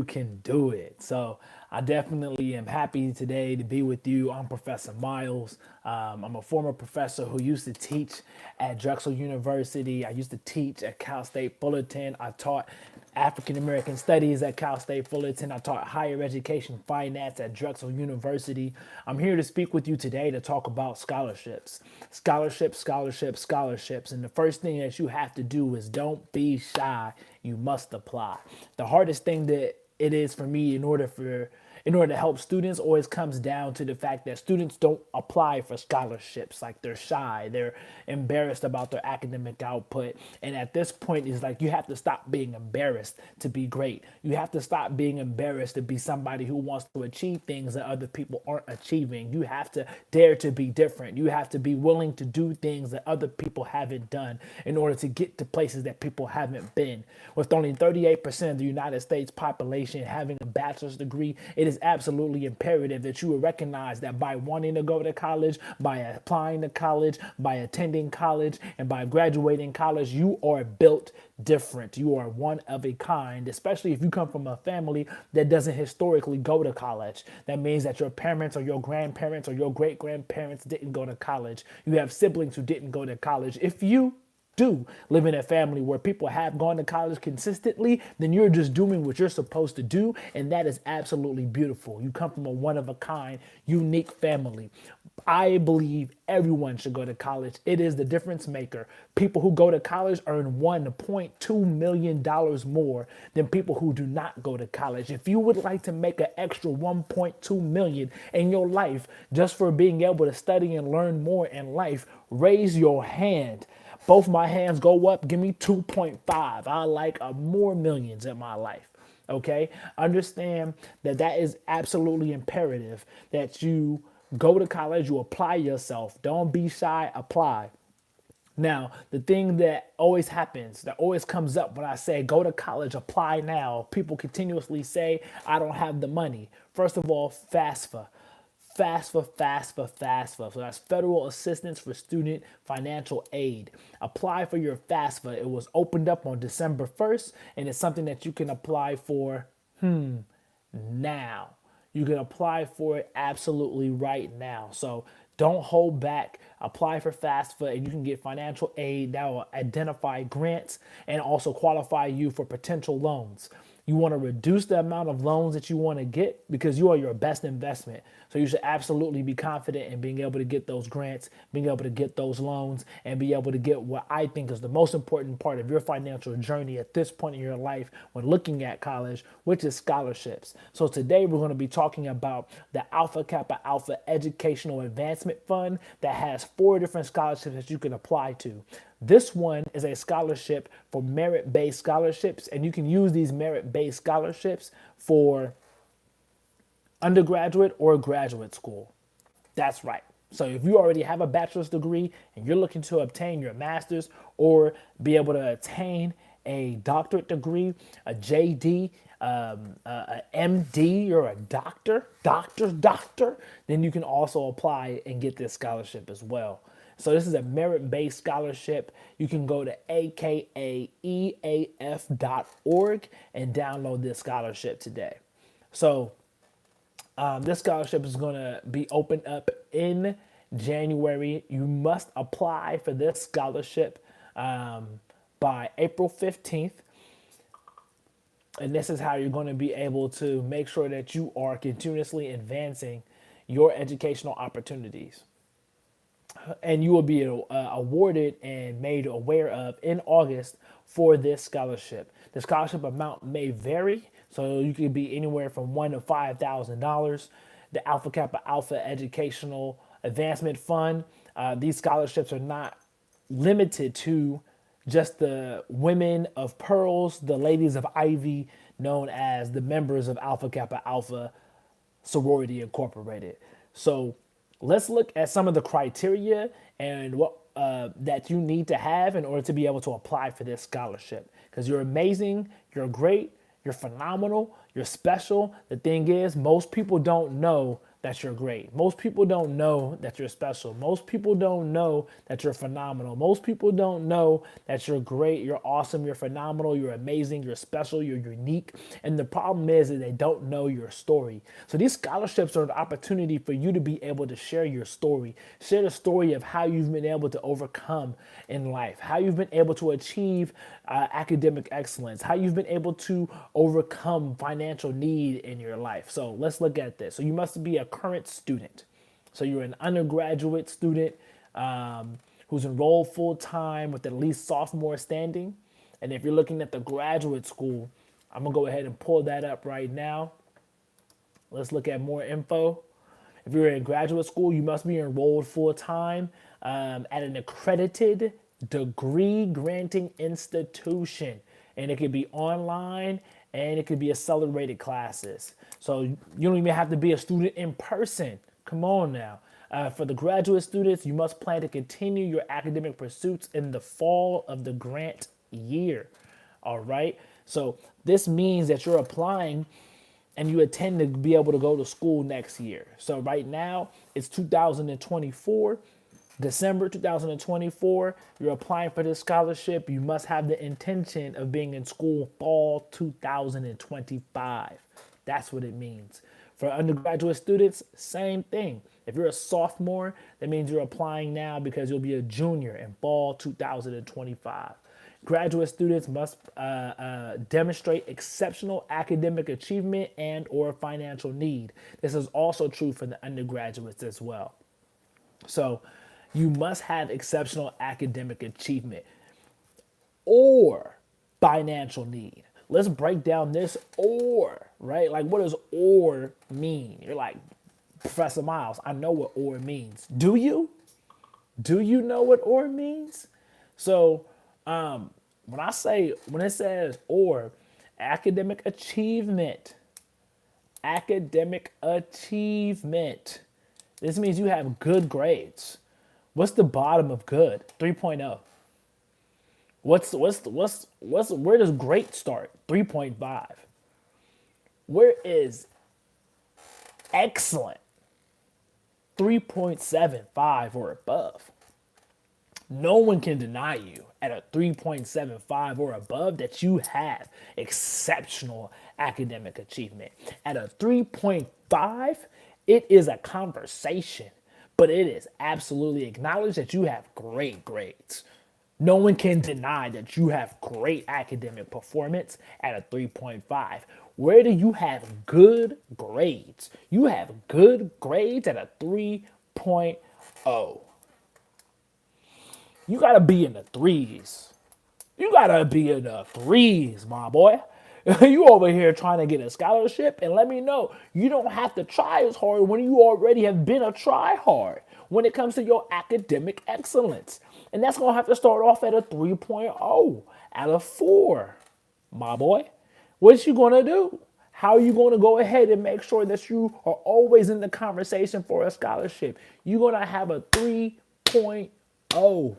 can do it. So I definitely am happy today to be with you. I'm Professor Miles. I'm a former professor who used to teach at Drexel University. I used to teach at Cal State Fullerton. I taught African American Studies at Cal State Fullerton. I taught higher education finance at Drexel University. I'm here to speak with you today to talk about scholarships. Scholarships, scholarships, scholarships. And the first thing that you have to do is don't be shy. You must apply. The hardest thing that it is for me in order to help students always comes down to the fact that students don't apply for scholarships. Like, they're shy, they're embarrassed about their academic output. And at this point, it's like you have to stop being embarrassed to be great. You have to stop being embarrassed to be somebody who wants to achieve things that other people aren't achieving. You have to dare to be different. You have to be willing to do things that other people haven't done in order to get to places that people haven't been. With only 38% of the United States population having a bachelor's degree, it is absolutely imperative that you will recognize that by wanting to go to college, by applying to college, by attending college, and by graduating college, you are built different. You are one of a kind, especially if you come from a family that doesn't historically go to college. That means that your parents or your grandparents or your great grandparents didn't go to college. You have siblings who didn't go to college. If you do live in a family where people have gone to college consistently, then you're just doing what you're supposed to do, and that is absolutely beautiful. You come from a one-of-a-kind, unique family. I believe everyone should go to college. It is the difference maker. People who go to college earn $1.2 million more than people who do not go to college. If you would like to make an extra $1.2 million in your life just for being able to study and learn more in life, raise your hand. Both my hands go up. Give me 2.5. I like more millions in my life. Okay? Understand that that is absolutely imperative that you go to college, you apply yourself. Don't be shy, apply. Now, the thing that always happens, that always comes up when I say go to college, apply now, people continuously say, I don't have the money. First of all, FAFSA. FAFSA, FAFSA, FAFSA. So that's Federal Assistance for Student Financial Aid. Apply for your FAFSA. It was opened up on December 1st, and it's something that you can apply for now. You can apply for it absolutely right now. So don't hold back. Apply for FAFSA, and you can get financial aid that will identify grants and also qualify you for potential loans. You want to reduce the amount of loans that you want to get because you are your best investment. So you should absolutely be confident in being able to get those grants, being able to get those loans, and be able to get what I think is the most important part of your financial journey at this point in your life when looking at college, which is scholarships. So today we're going to be talking about the Alpha Kappa Alpha Educational Advancement Fund that has 4 different scholarships that you can apply to. This one is a scholarship for merit-based scholarships, and you can use these merit-based scholarships for undergraduate or graduate school. That's right. So if you already have a bachelor's degree and you're looking to obtain your master's or be able to attain a doctorate degree, a JD, a MD, or a doctor, then you can also apply and get this scholarship as well. So this is a merit-based scholarship. You can go to akaeaf.org and download this scholarship today. So this scholarship is going to be opened up in January. You must apply for this scholarship by April 15th. And this is how you're going to be able to make sure that you are continuously advancing your educational opportunities. And you will be awarded and made aware of in August for this scholarship. The scholarship amount may vary, so you could be anywhere from $1,000 to $5,000. The Alpha Kappa Alpha Educational Advancement Fund, these scholarships are not limited to just the women of pearls, the ladies of Ivy, known as the members of Alpha Kappa Alpha Sorority Incorporated. So let's look at some of the criteria and what that you need to have in order to be able to apply for this scholarship. Because you're amazing, you're great, you're phenomenal, you're special. The thing is, most people don't know that you're great. Most people don't know that you're special. Most people don't know that you're phenomenal. Most people don't know that you're great, you're awesome, you're phenomenal, you're amazing, you're special, you're unique. And the problem is that they don't know your story. So these scholarships are an opportunity for you to be able to share your story, share the story of how you've been able to overcome in life, how you've been able to achieve academic excellence, how you've been able to overcome financial need in your life. So let's look at this. So you must be a current student. So you're an undergraduate student who's enrolled full time with at least sophomore standing. And if you're looking at the graduate school, I'm gonna go ahead and pull that up right now. Let's look at more info. If you're in graduate school, you must be enrolled full time at an accredited degree granting institution. And it could be online and it could be accelerated classes. So you don't even have to be a student in person. Come on now. For the graduate students, you must plan to continue your academic pursuits in the fall of the grant year. All right. So this means that you're applying and you intend to be able to go to school next year. So right now it's 2024, December 2024. You're applying for this scholarship. You must have the intention of being in school fall 2025. That's what it means. For undergraduate students, same thing. If you're a sophomore, that means you're applying now because you'll be a junior in fall 2025. Graduate students must demonstrate exceptional academic achievement and or financial need. This is also true for the undergraduates as well. So you must have exceptional academic achievement or financial need. Let's break down this or, right? Like, what does or mean? You're like, Professor Miles, I know what or means. Do you? Do you know what or means? So when it says or, academic achievement, this means you have good grades. What's the bottom of good? 3.0. Where does great start? 3.5. Where is excellent? 3.75 or above. No one can deny you at a 3.75 or above that you have exceptional academic achievement. At a 3.5, it is a conversation, but it is absolutely acknowledged that you have great grades. No one can deny that you have great academic performance at a 3.5. Where do you have good grades? You have good grades at a 3.0. You gotta be in the threes. You gotta be in the threes, my boy. You over here trying to get a scholarship, and let me know, you don't have to try as hard when you already have been a try hard when it comes to your academic excellence. And that's gonna have to start off at a 3.0, at a 4, my boy. What you gonna do? How are you gonna go ahead and make sure that you are always in the conversation for a scholarship? You're gonna have a 3.0.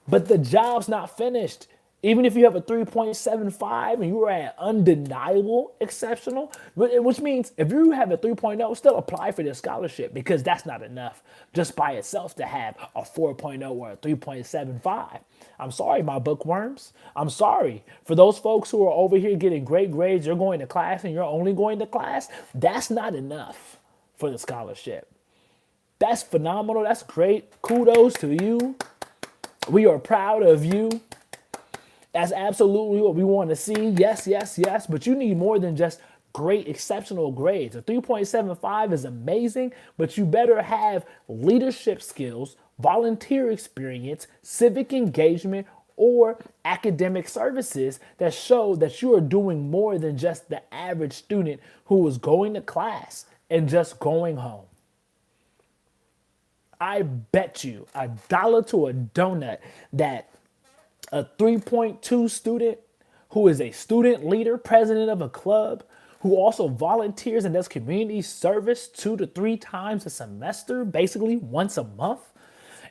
But the job's not finished. Even if you have a 3.75 and you are at undeniable exceptional, which means if you have a 3.0, still apply for this scholarship because that's not enough just by itself to have a 4.0 or a 3.75. I'm sorry, my bookworms. I'm sorry. For those folks who are over here getting great grades, you're going to class and you're only going to class, that's not enough for the scholarship. That's phenomenal. That's great. Kudos to you. We are proud of you. That's absolutely what we want to see. Yes, yes, yes. But you need more than just great, exceptional grades. A 3.75 is amazing, but you better have leadership skills, volunteer experience, civic engagement, or academic services that show that you are doing more than just the average student who is going to class and just going home. I bet you $1 to a donut that a 3.2 student who is a student leader, president of a club, who also volunteers and does community service 2 to 3 times a semester, basically once a month,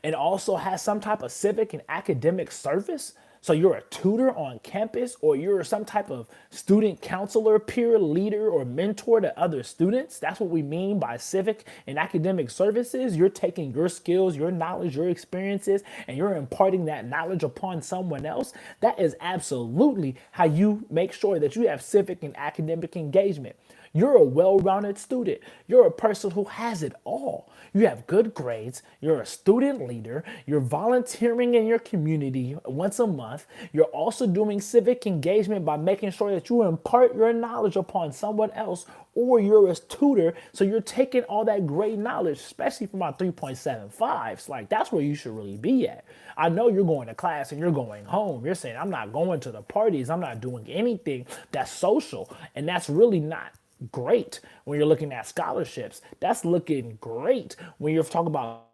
and also has some type of civic and academic service, So you're a tutor on campus, or you're some type of student counselor, peer leader, or mentor to other students. That's what we mean by civic and academic services. You're taking your skills, your knowledge, your experiences, and you're imparting that knowledge upon someone else. That is absolutely how you make sure that you have civic and academic engagement. You're a well-rounded student. You're a person who has it all. You have good grades. You're a student leader. You're volunteering in your community once a month. You're also doing civic engagement by making sure that you impart your knowledge upon someone else, or you're a tutor. So you're taking all that great knowledge, especially from our 3.75s. Like, that's where you should really be at. I know you're going to class and you're going home. You're saying, I'm not going to the parties. I'm not doing anything that's social. And that's really not great when you're looking at scholarships. That's looking great when you're talking about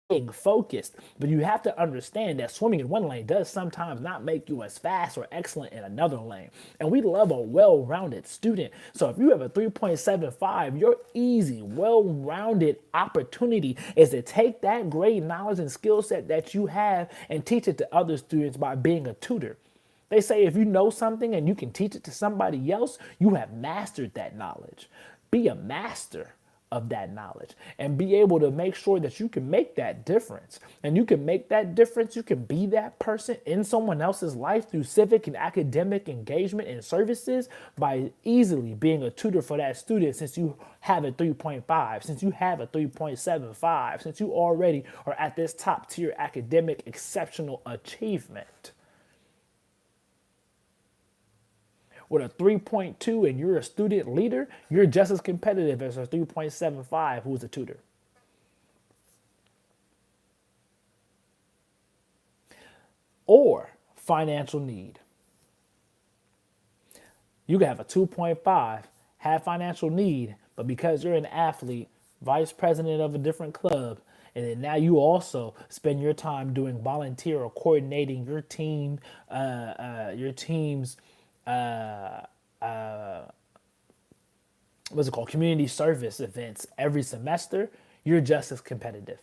being focused. But you have to understand that swimming in one lane does sometimes not make you as fast or excellent in another lane. And we love a well-rounded student. So if you have a 3.75, your easy, well-rounded opportunity is to take that great knowledge and skill set that you have and teach it to other students by being a tutor. They say if you know something and you can teach it to somebody else, you have mastered that knowledge. Be a master of that knowledge and be able to make sure that you can make that difference. And you can make that difference. You can be that person in someone else's life through civic and academic engagement and services by easily being a tutor for that student, since you have a 3.5, since you have a 3.75, since you already are at this top tier academic exceptional achievement. With a 3.2 and you're a student leader, you're just as competitive as a 3.75 who's a tutor. Or financial need. You can have a 2.5, have financial need, but because you're an athlete, vice president of a different club, and then now you also spend your time doing volunteer or coordinating your team's what's it called, community service events every semester, you're just as competitive.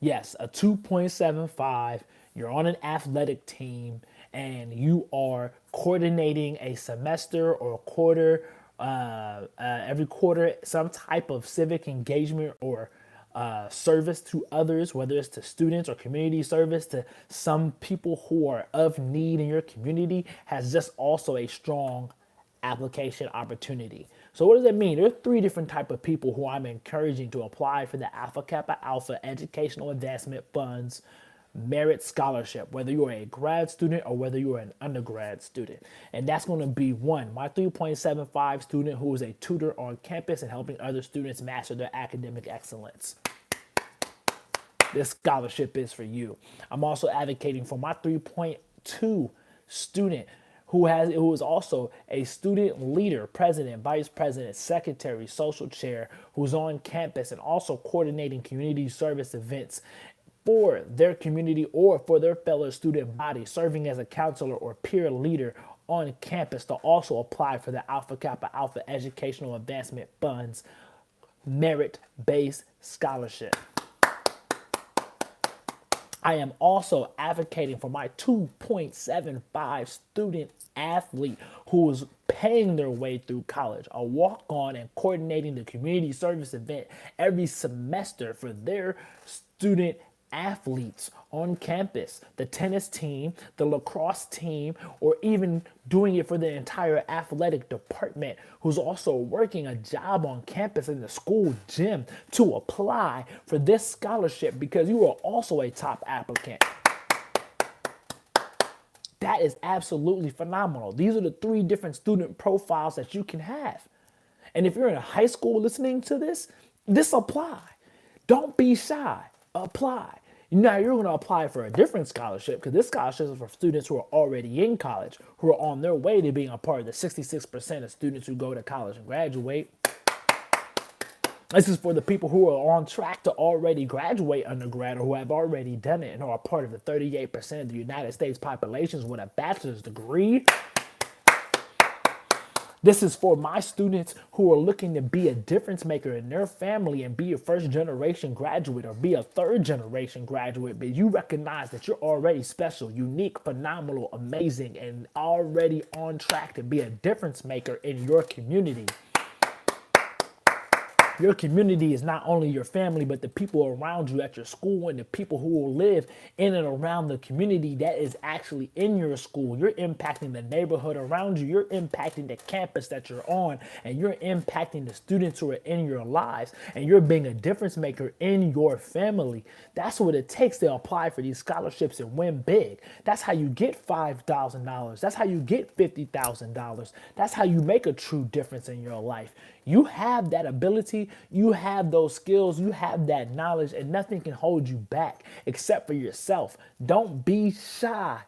Yes, a 2.75, you're on an athletic team, and you are coordinating a semester or a quarter, every quarter, some type of civic engagement or service to others, whether it's to students or community service to some people who are of need in your community, has just also a strong application opportunity. So what does that mean? There are three different type of people who I'm encouraging to apply for the Alpha Kappa Alpha Educational Advancement Fund's merit scholarship, whether you're a grad student or whether you're an undergrad student. And that's going to be one, my 3.75 student who is a tutor on campus and helping other students master their academic excellence. This scholarship is for you. I'm also advocating for my 3.2 student who is also a student leader, president, vice president, secretary, social chair, who's on campus and also coordinating community service events for their community or for their fellow student body, serving as a counselor or peer leader on campus, to also apply for the Alpha Kappa Alpha Educational Advancement Fund's merit-based scholarship. I am also advocating for my 2.75 student athlete who is paying their way through college, a walk-on and coordinating the community service event every semester for their student athletes on campus, the tennis team, the lacrosse team, or even doing it for the entire athletic department, who's also working a job on campus in the school gym to apply for this scholarship because you are also a top applicant. That is absolutely phenomenal. These are the three different student profiles that you can have. And if you're in a high school listening to this apply. Don't be shy. Apply. Now you're going to apply for a different scholarship because this scholarship is for students who are already in college, who are on their way to being a part of the 66% of students who go to college and graduate. This is for the people who are on track to already graduate undergrad or who have already done it and are a part of the 38% of the United States populations with a bachelor's degree. This is for my students who are looking to be a difference maker in their family and be a first generation graduate or be a third generation graduate, but you recognize that you're already special, unique, phenomenal, amazing, and already on track to be a difference maker in your community. Your community is not only your family, but the people around you at your school and the people who will live in and around the community that is actually in your school. You're impacting the neighborhood around you. You're impacting the campus that you're on, and you're impacting the students who are in your lives, and you're being a difference maker in your family. That's what it takes to apply for these scholarships and win big. That's how you get $5,000. That's how you get $50,000. That's how you make a true difference in your life. You have that ability, you have those skills, you have that knowledge, and nothing can hold you back except for yourself. Don't be shy.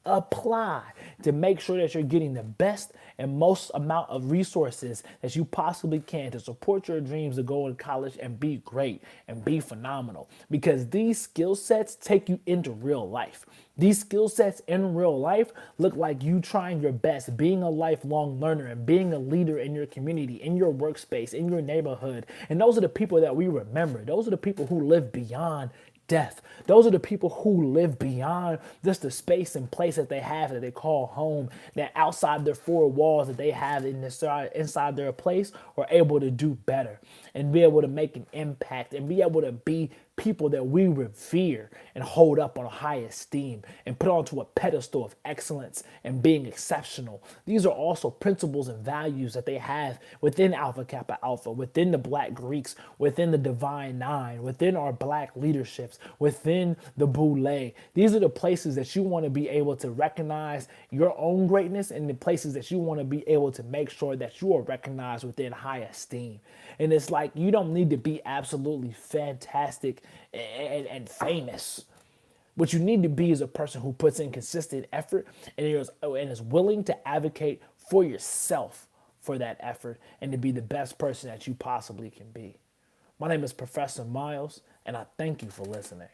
Apply to make sure that you're getting the best and most amount of resources that you possibly can to support your dreams to go to college and be great and be phenomenal, because these skill sets take you into real life. These skill sets in real life look like you trying your best, being a lifelong learner and being a leader in your community, in your workspace, in your neighborhood. And those are the people that we remember. Those are the people who live beyond death. Those are the people who live beyond just the space and place that they have that they call home, that outside their four walls that they have inside their place are able to do better and be able to make an impact and be able to be people that we revere and hold up on high esteem and put onto a pedestal of excellence and being exceptional. These are also principles and values that they have within Alpha Kappa Alpha, within the Black Greeks, within the Divine Nine, within our Black leaderships, within the Boule. These are the places that you want to be able to recognize your own greatness, and the places that you want to be able to make sure that you are recognized within high esteem. And it's like, you don't need to be absolutely fantastic and famous. What you need to be is a person who puts in consistent effort and is willing to advocate for yourself for that effort and to be the best person that you possibly can be. My name is Professor Miles, and I thank you for listening.